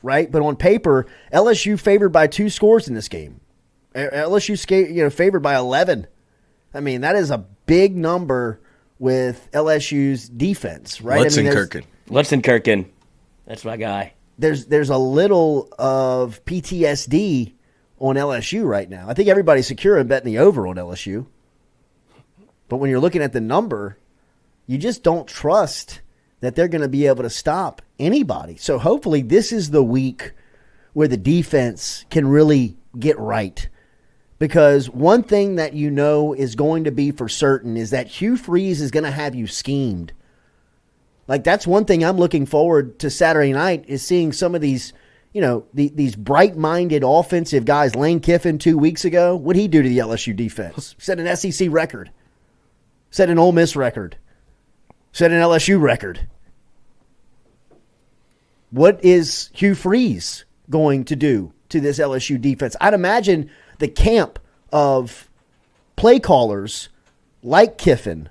right? But on paper, LSU favored by 2 scores in this game. LSU favored by 11. I mean, that is a big number with LSU's defense, right? Lutzenkirchen. That's my guy. There's a little of PTSD on LSU right now. I think everybody's secure in betting the over on LSU. But when you're looking at the number, you just don't trust that they're going to be able to stop anybody. So hopefully this is the week where the defense can really get right. Because one thing that you know is going to be for certain is that Hugh Freeze is going to have you schemed. Like, that's one thing I'm looking forward to Saturday night is seeing some of these, these bright-minded offensive guys. Lane Kiffin 2 weeks ago, what'd he do to the LSU defense? Set an SEC record. Set an Ole Miss record. Set an LSU record. What is Hugh Freeze going to do to this LSU defense? I'd imagine the camp of play callers like Kiffin,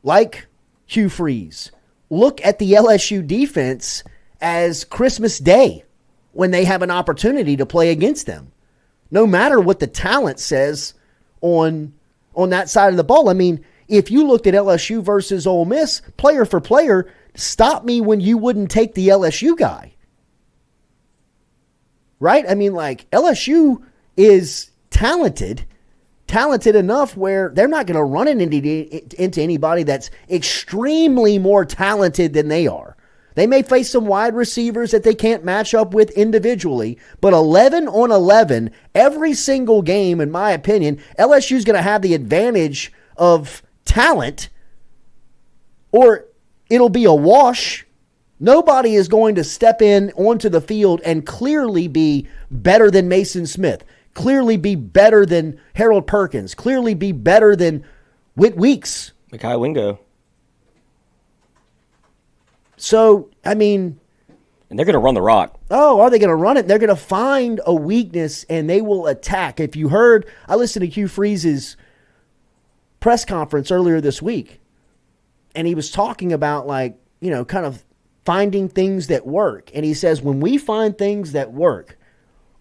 like Hugh Freeze, look at the LSU defense as Christmas Day when they have an opportunity to play against them. No matter what the talent says on that side of the ball. I mean, if you looked at LSU versus Ole Miss, player for player, stop me when you wouldn't take the LSU guy. Right? I mean, like, LSU is talented enough where they're not going to run into anybody that's extremely more talented than they are. They may face some wide receivers that they can't match up with individually, but 11 on 11, every single game, in my opinion, LSU is going to have the advantage of talent, or it'll be a wash. Nobody is going to step in onto the field and clearly be better than Mason Smith, clearly be better than Harold Perkins, clearly be better than Whit Weeks. Mekhi Wingo. So, I mean... And they're going to run the rock. Oh, are they going to run it? They're going to find a weakness, and they will attack. If you heard, I listened to Hugh Freeze's press conference earlier this week, and he was talking about, kind of finding things that work. And he says, when we find things that work,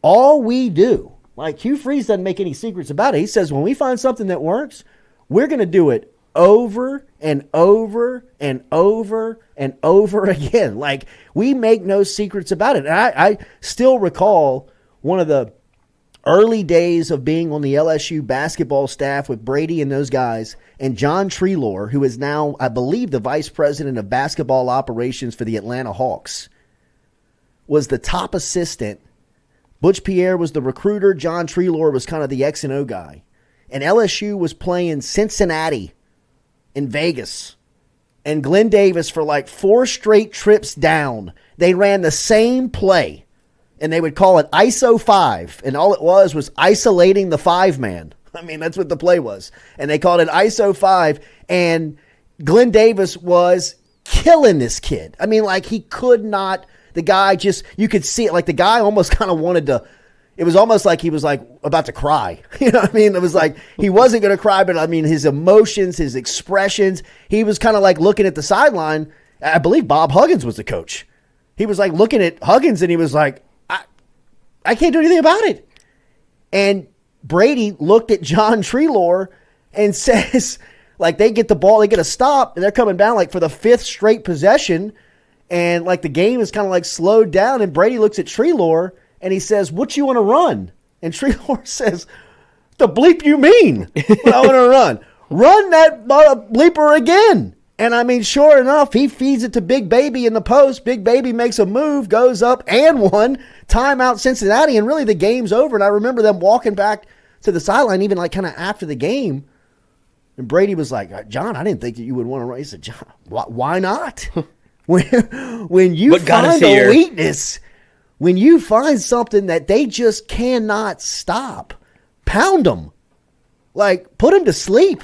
all we do, like Hugh Freeze doesn't make any secrets about it. He says, when we find something that works, we're going to do it over and over and over and over again. Like, we make no secrets about it. And I still recall one of the early days of being on the LSU basketball staff with Brady and those guys, and John Treelor, who is now, I believe, the vice president of basketball operations for the Atlanta Hawks, was the top assistant. Butch Pierre was the recruiter. John Treelor was kind of the X and O guy. And LSU was playing Cincinnati in Vegas. And Glenn Davis, for like 4 straight trips down, they ran the same play. And they would call it ISO 5. And all it was isolating the 5-man. I mean, that's what the play was. And they called it ISO 5. And Glenn Davis was killing this kid. I mean, like, he could not. The guy just, you could see it. Like, the guy almost kind of wanted to. It was almost like he was like about to cry. You know what I mean? It was like he wasn't going to cry, but I mean, his emotions, his expressions, he was kind of like looking at the sideline. I believe Bob Huggins was the coach. He was like looking at Huggins and he was like, I can't do anything about it. And Brady looked at John Treelor and says, like, they get the ball, they get a stop, and they're coming down like for the 5th straight possession. And like the game is kind of like slowed down. And Brady looks at Treelor and he says, what you want to run? And Treelor says, the bleep you mean? What I want to run? Run that bleeper again. And I mean, sure enough, he feeds it to Big Baby in the post. Big Baby makes a move, goes up and one. Timeout Cincinnati, and really the game's over. And I remember them walking back to the sideline, even like kind of after the game. And Brady was like, John, I didn't think that you would want to run. He said, John, why not? When you find a weakness, when you find something that they just cannot stop, pound them. Like, put them to sleep.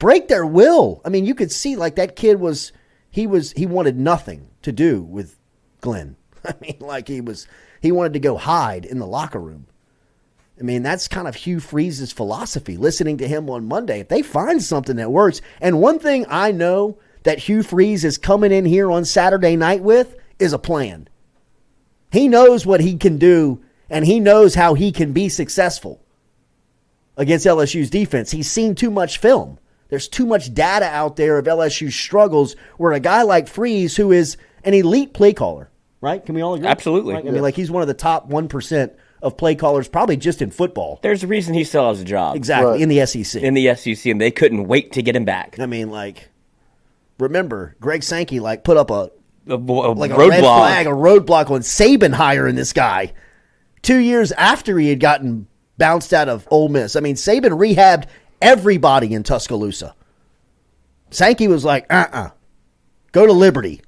Break their will. I mean, you could see like that kid he wanted nothing to do with Glenn. I mean, like he wanted to go hide in the locker room. I mean, that's kind of Hugh Freeze's philosophy, listening to him on Monday. If they find something that works, and one thing I know that Hugh Freeze is coming in here on Saturday night with is a plan. He knows what he can do, and he knows how he can be successful against LSU's defense. He's seen too much film. There's too much data out there of LSU's struggles where a guy like Freeze, who is an elite play caller, right? Can we all agree? Absolutely. Right? I mean, like, he's one of the top 1% of play callers, probably just in football. There's a reason he still has a job. Exactly, Right. in the SEC. In the SEC, and they couldn't wait to get him back. I mean, like, remember, Greg Sankey, like, put up a red roadblock. flag, a roadblock on Saban hiring this guy 2 years after he had gotten bounced out of Ole Miss. I mean, Saban rehabbed everybody in Tuscaloosa. Sankey was like, go to Liberty.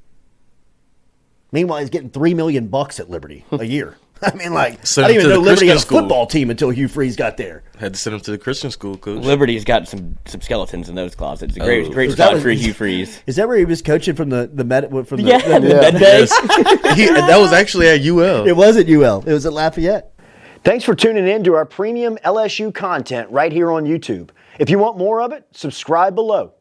Meanwhile, he's getting $3 million at Liberty a year. I mean, like, Send I didn't him even to know the Liberty had a Christian school. football team until Hugh Freeze got there. Had to send him to the Christian school, coach. Liberty's got some skeletons in those closets. It's a great Oh. spot for Hugh Freeze. Is that where he was coaching from the med from the Yeah, the- that day. That was actually at UL. It was at UL. It was at Lafayette. Thanks for tuning in to our premium LSU content right here on YouTube. If you want more of it, subscribe below.